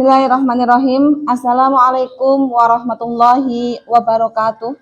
Bismillahirrahmanirrahim. Assalamualaikum warahmatullahi wabarakatuh.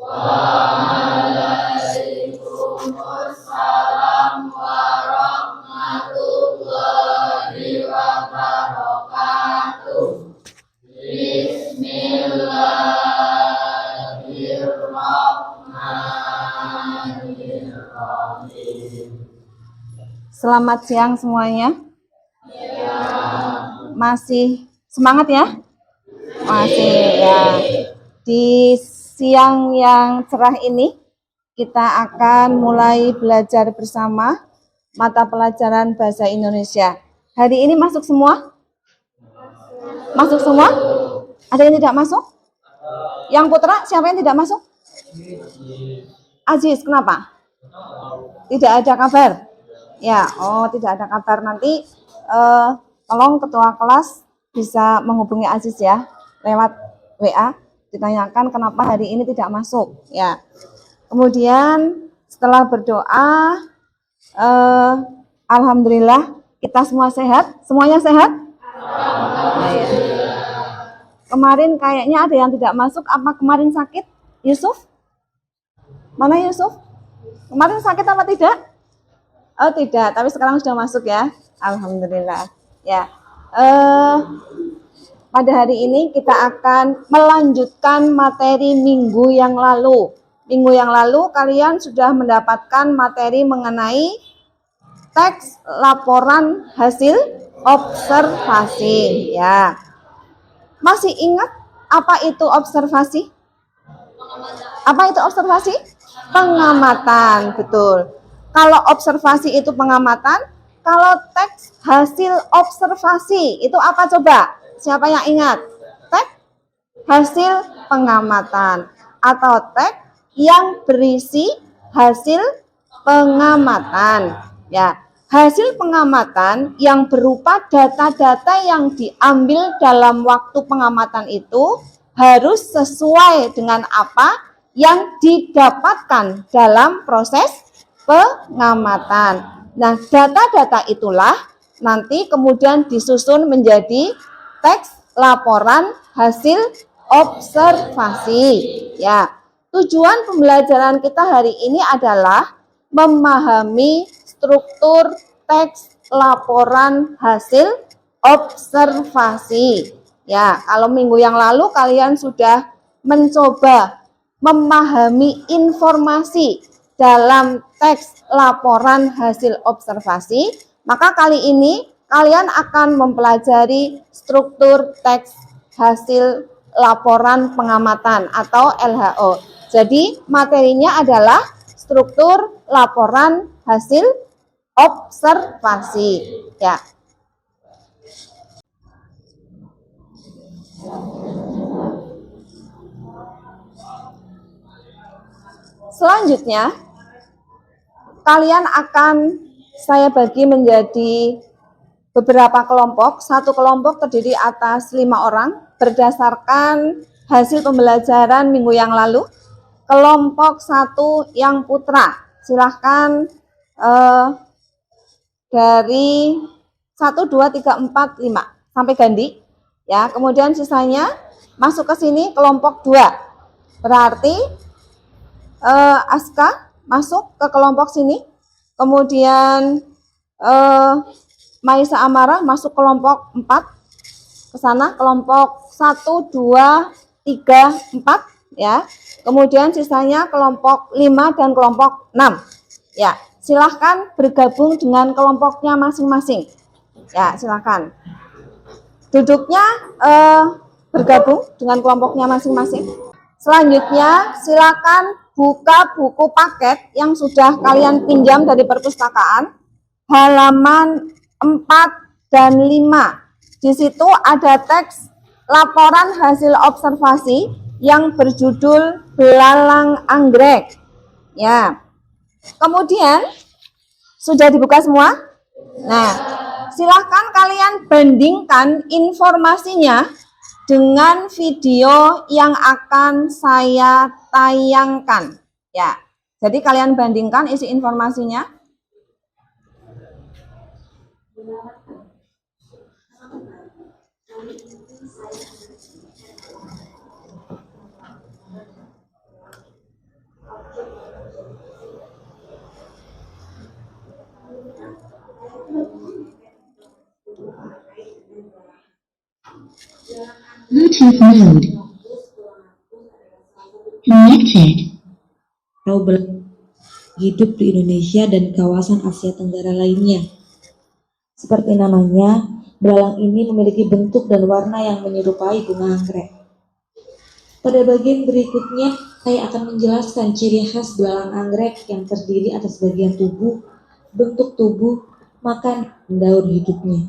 Waalaikumsalam warahmatullahi wabarakatuh. Bismillahirrahmanirrahim. Selamat siang semuanya. Masih semangat ya? Masih ya. Di siang yang cerah ini kita akan mulai belajar bersama mata pelajaran bahasa Indonesia. Hari ini masuk semua? Masuk semua? Ada yang tidak masuk? Yang putra, siapa yang tidak masuk? Aziz, kenapa? Tidak ada kabar? Ya, tidak ada kabar. Nanti tolong ketua kelas bisa menghubungi Aziz ya, lewat WA, ditanyakan kenapa hari ini tidak masuk ya. Kemudian setelah berdoa, alhamdulillah kita semua sehat. Semuanya sehat? Kemarin kayaknya ada yang tidak masuk. Apa kemarin sakit? Yusuf? Mana Yusuf? Kemarin sakit apa tidak? Oh tidak, tapi sekarang sudah masuk ya. Alhamdulillah. Ya, pada hari ini kita akan melanjutkan materi minggu yang lalu. Minggu yang lalu kalian sudah mendapatkan materi mengenai teks laporan hasil observasi. Ya, masih ingat apa itu observasi? Apa itu observasi? Pengamatan, betul. Kalau observasi itu pengamatan, kalau teks hasil observasi itu apa coba? Siapa yang ingat? Teks hasil pengamatan atau teks yang berisi hasil pengamatan. Ya, hasil pengamatan yang berupa data-data yang diambil dalam waktu pengamatan itu harus sesuai dengan apa yang didapatkan dalam proses pengamatan. Nah, data-data itulah nanti kemudian disusun menjadi teks laporan hasil observasi. Ya, tujuan pembelajaran kita hari ini adalah memahami struktur teks laporan hasil observasi. Ya, kalau minggu yang lalu kalian sudah mencoba memahami informasi dalam teks laporan hasil observasi, maka kali ini kalian akan mempelajari struktur teks hasil laporan pengamatan atau LHO. Jadi materinya adalah struktur laporan hasil observasi. Ya. Selanjutnya, kalian akan saya bagi menjadi beberapa kelompok. Satu kelompok terdiri atas 5 orang berdasarkan hasil pembelajaran minggu yang lalu. Kelompok 1 yang putra, silahkan dari 1, 2, 3, 4, 5 sampai ganti. Ya, kemudian sisanya masuk ke sini kelompok 2. Berarti Aska masuk ke kelompok sini. Kemudian Maisa Amara masuk kelompok 4 ke sana, kelompok 1, 2, 3, 4 ya. Kemudian sisanya kelompok 5 dan kelompok 6. Ya, silahkan bergabung dengan kelompoknya masing-masing. Ya, silahkan. Duduknya bergabung dengan kelompoknya masing-masing. Selanjutnya silakan buka buku paket yang sudah kalian pinjam dari perpustakaan, halaman 4 dan 5. Di situ ada teks laporan hasil observasi yang berjudul Belalang Anggrek. Ya. Kemudian sudah dibuka semua? Nah, silahkan kalian bandingkan informasinya dengan video yang akan saya tayangkan. Ya, jadi kalian bandingkan isi informasinya. Bluetooth mode. Connected. Hidup di Indonesia dan kawasan Asia Tenggara lainnya. Seperti namanya, belalang ini memiliki bentuk dan warna yang menyerupai bunga anggrek. Pada bagian berikutnya, saya akan menjelaskan ciri khas belalang anggrek yang terdiri atas bagian tubuh, bentuk tubuh, makan, dan daur hidupnya.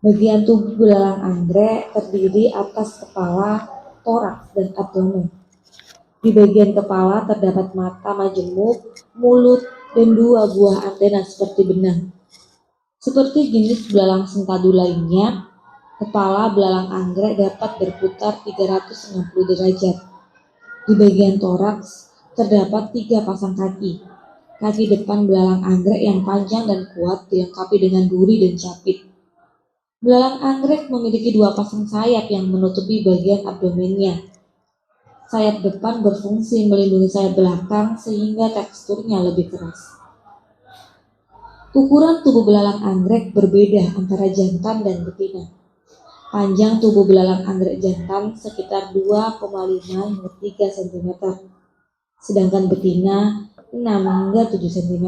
Bagian tubuh belalang anggrek terdiri atas kepala, toraks, dan abdomen. Di bagian kepala terdapat mata majemuk, mulut, dan 2 buah antena seperti benang. Seperti jenis belalang sentadu lainnya, kepala belalang anggrek dapat berputar 360 derajat. Di bagian toraks terdapat 3 pasang kaki. Kaki depan belalang anggrek yang panjang dan kuat dilengkapi dengan duri dan capit. Belalang anggrek memiliki 2 pasang sayap yang menutupi bagian abdomennya. Sayap depan berfungsi melindungi sayap belakang sehingga teksturnya lebih keras. Ukuran tubuh belalang anggrek berbeda antara jantan dan betina. Panjang tubuh belalang anggrek jantan sekitar 2,5 hingga 3 cm, sedangkan betina 6 hingga 7 cm.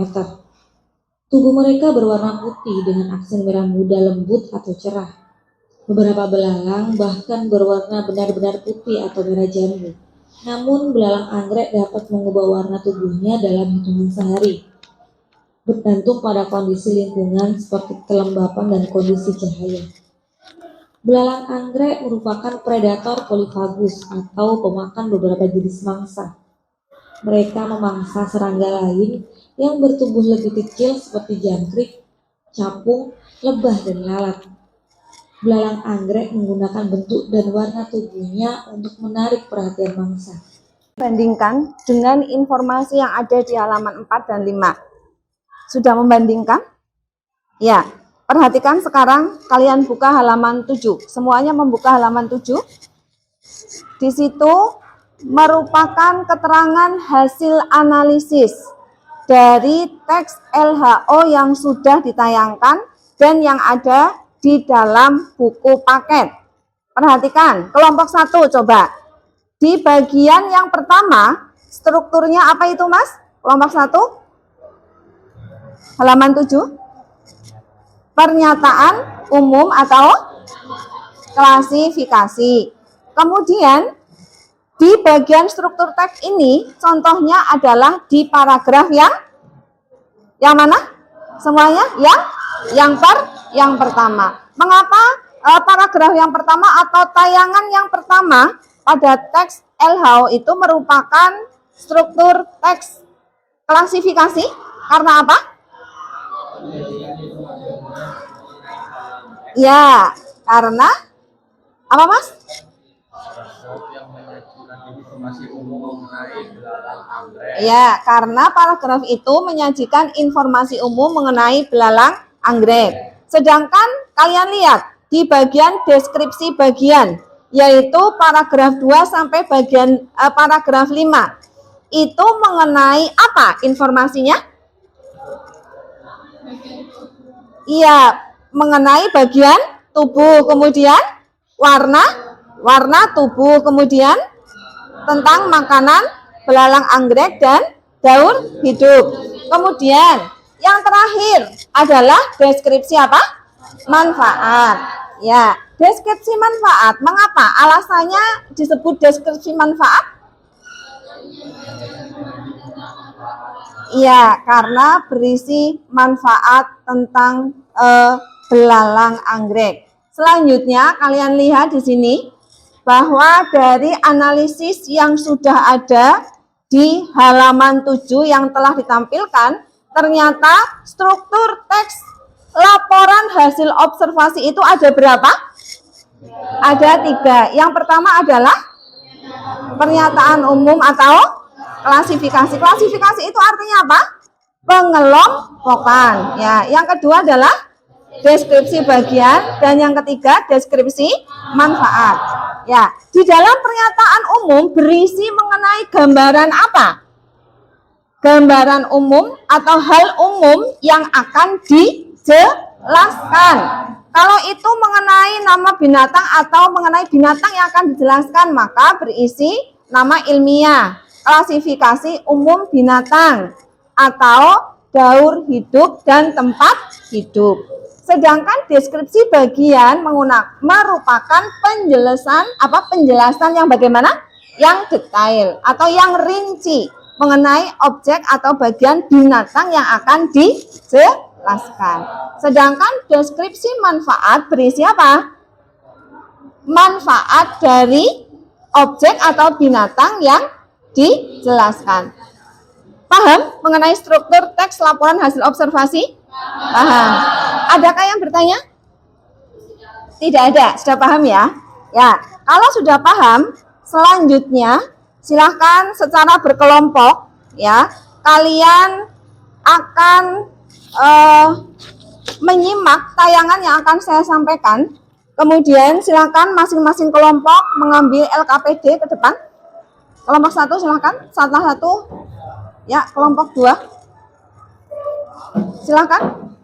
Tubuh mereka berwarna putih dengan aksen merah muda lembut atau cerah. Beberapa belalang bahkan berwarna benar-benar putih atau merah jambu. Namun belalang anggrek dapat mengubah warna tubuhnya dalam hitungan sehari, bergantung pada kondisi lingkungan seperti kelembapan dan kondisi cahaya. Belalang anggrek merupakan predator polifagus atau pemakan beberapa jenis mangsa. Mereka memangsa serangga lain yang bertubuh lebih kecil seperti jangkrik, capung, lebah, dan lalat. Belalang anggrek menggunakan bentuk dan warna tubuhnya untuk menarik perhatian mangsa. Bandingkan dengan informasi yang ada di halaman 4 dan 5. Sudah membandingkan? Ya, perhatikan sekarang kalian buka halaman 7. Semuanya membuka halaman 7. Di situ merupakan keterangan hasil analisis dari teks LHO yang sudah ditayangkan dan yang ada di dalam buku paket. Perhatikan, kelompok 1 coba. Di bagian yang pertama, strukturnya apa itu Mas? Kelompok 1? Halaman 7. Pernyataan umum atau klasifikasi. Kemudian, di bagian struktur teks ini, contohnya adalah di paragraf yang mana? Semuanya? Yang pertama. Mengapa paragraf yang pertama atau tayangan yang pertama pada teks LHO itu merupakan struktur teks klasifikasi? Karena apa? Ya, karena apa Mas? Ya, karena paragraf itu menyajikan informasi umum mengenai belalang anggrek. Sedangkan kalian lihat di bagian deskripsi bagian, yaitu paragraf 2 sampai bagian paragraf 5. Itu mengenai apa informasinya? Iya, mengenai bagian tubuh, kemudian warna tubuh, kemudian tentang makanan belalang anggrek dan daur hidup. Kemudian yang terakhir adalah deskripsi apa? Manfaat. Ya, deskripsi manfaat. Mengapa alasannya disebut deskripsi manfaat? Iya, karena berisi manfaat tentang belalang anggrek. Selanjutnya kalian lihat di sini bahwa dari analisis yang sudah ada di halaman 7 yang telah ditampilkan, ternyata struktur teks laporan hasil observasi itu ada berapa? Ada 3. Yang pertama adalah pernyataan umum atau klasifikasi. Klasifikasi itu artinya apa? Pengelompokan. Ya, yang kedua adalah deskripsi bagian, dan yang ketiga deskripsi manfaat. Ya, di dalam pernyataan umum berisi mengenai gambaran apa? Gambaran umum atau hal umum yang akan dijelaskan. Kalau itu mengenai nama binatang atau mengenai binatang yang akan dijelaskan, maka berisi nama ilmiah, klasifikasi umum binatang, atau daur hidup dan tempat hidup. Sedangkan deskripsi bagian merupakan penjelasan yang bagaimana? Yang detail atau yang rinci mengenai objek atau bagian binatang yang akan dijelaskan. Sedangkan deskripsi manfaat berisi apa? Manfaat dari objek atau binatang yang dijelaskan. Paham mengenai struktur teks laporan hasil observasi? Paham. Adakah yang bertanya? Tidak ada, sudah paham ya? Ya, kalau sudah paham, selanjutnya silahkan secara berkelompok ya, kalian akan menyimak tayangan yang akan saya sampaikan. Kemudian silakan masing-masing kelompok mengambil LKPD ke depan. Kelompok 1 silakan, salah satu. Ya, kelompok 2. Silakan.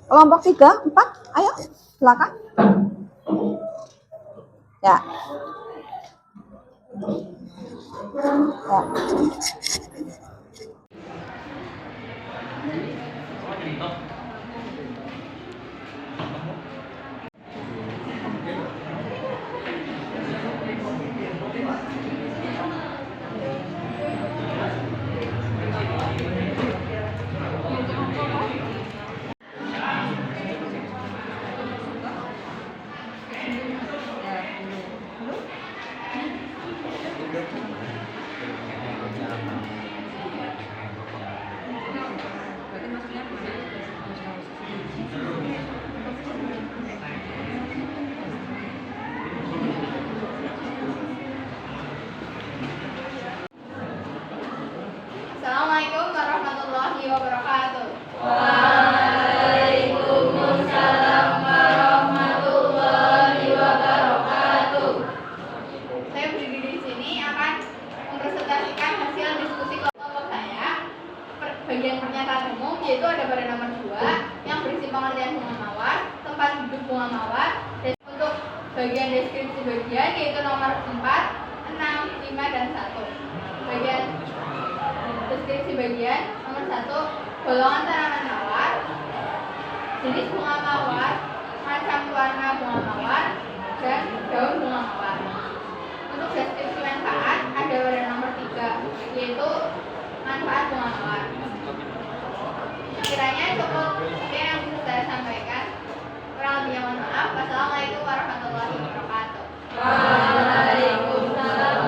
Kelompok 3, 4, ayo, silakan. Ya. Ya. Assalamualaikum warahmatullahi wabarakatuh. Saya berdiri di sini akan mempresentasikan hasil diskusi kelompok saya. Bagian pernyataan umum yaitu ada pada nomor 2 yang berisi pengertian bunga mawar, tempat hidup bunga mawar, dan untuk bagian deskripsi bagian yaitu nomor 4, 6, 5, dan 1. Bagian deskripsi bagian nomor 1, golongan tanaman mawar, jenis bunga mawar, macam warna bunga mawar, dan daun bunga mawar. Untuk deskripsi manfaat ada pada nomor 3 yaitu manfaat bunga mawar. Kiranya cukup sekian yang bisa saya sampaikan. Kurang lebihnya mohon maaf. Wassalamualaikum warahmatullahi wabarakatuh. Waalaikumsalam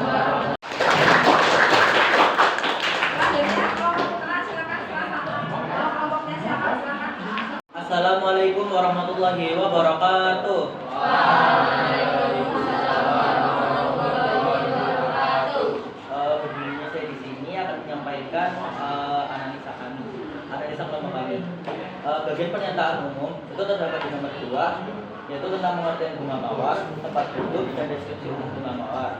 warahmatullahi wabarakatuh. Assalamualaikum warahmatullahi wabarakatuh. Berdirinya saya di sini akan menyampaikan analisa kami, analisa kelompok kami. Bagian pernyataan umum itu terdapat di nomor 2, yaitu tentang pengertian bunga mawar, tempat hidup, dan deskripsi umum bunga mawar.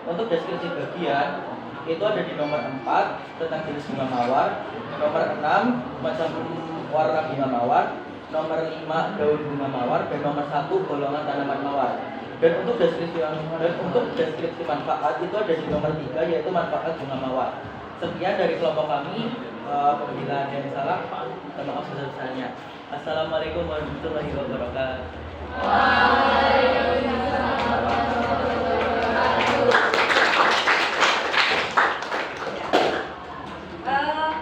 Untuk deskripsi bagian itu ada di nomor 4 tentang jenis bunga mawar, nomor 6 macam warna bunga mawar, nomor 5 daun bunga mawar, dan nomor 1 golongan tanaman mawar. Dan untuk deskripsi manfaat itu ada di nomor 3 yaitu manfaat bunga mawar. Sekian dari kelompok kami. Apabila ada yang salah, minta maaf sebesar-besarnya. Assalamualaikum warahmatullahi wabarakatuh. Setelah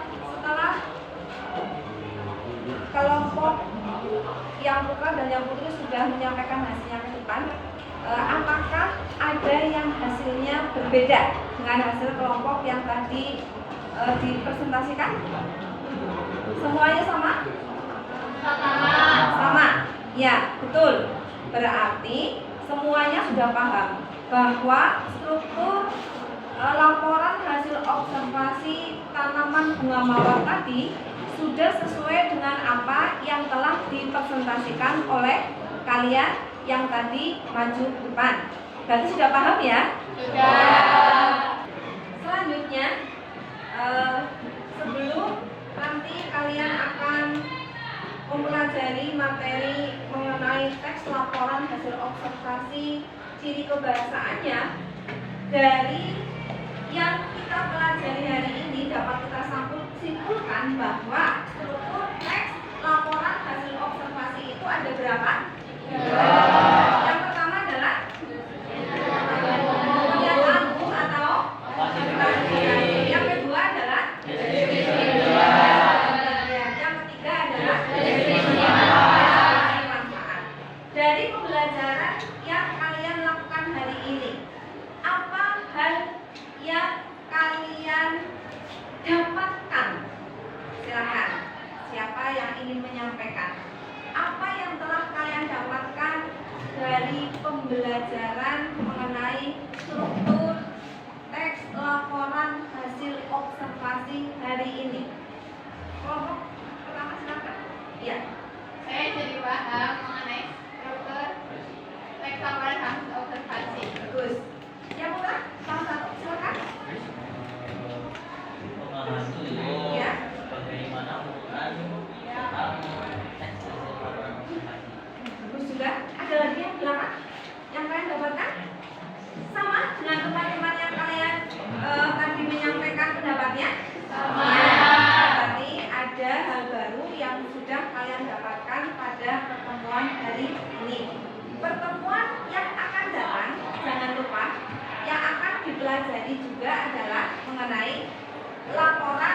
kelompok yang putra dan yang putri sudah menyampaikan hasilnya ke depan, apakah ada yang hasilnya berbeda dengan hasil kelompok yang tadi dipresentasikan? Semuanya sama? Sama. Ya, betul. Berarti semuanya sudah paham bahwa struktur laporan hasil observasi tanaman bunga mawar tadi sudah sesuai dengan apa yang telah dipresentasikan oleh kalian yang tadi maju ke depan. Berarti sudah paham ya? Sudah. Selanjutnya, sebelum nanti kalian akan mempelajari materi mengenai teks laporan hasil observasi ciri kebahasaannya, dari yang kita pelajari hari ini dapat kita simpulkan bahwa struktur teks laporan hasil observasi itu ada berapa? Yang pertama adalah pernyataan umum atau klasifikasi. Yang kedua adalah yang ketiga adalah manfaat. Dari pembelajaran yang kalian lakukan hari ini, apa hal yang kalian dapatkan? Silakan, siapa yang ingin menyampaikan? Apa yang telah kalian dapatkan dari pembelajaran mengenai struktur teks laporan hasil observasi hari ini? Kelompok pertama silakan. Ya. Saya jadi paham mengenai struktur teks laporan hasil observasi. Bagus. Yang putra, salah satu silakan. Memahami Ya. bagaimana penggunaan teks laporan observasi. Bagus juga. Ada lagi yang belakang yang kalian dapatkan? Sama dengan teman-teman yang kalian tadi menyampaikan pendapatnya? Sama. Berarti ada hal baru yang sudah kalian dapatkan pada pertemuan hari ini. Pertemuan yang akan datang, jangan lupa, yang akan dipelajari juga adalah mengenai laporan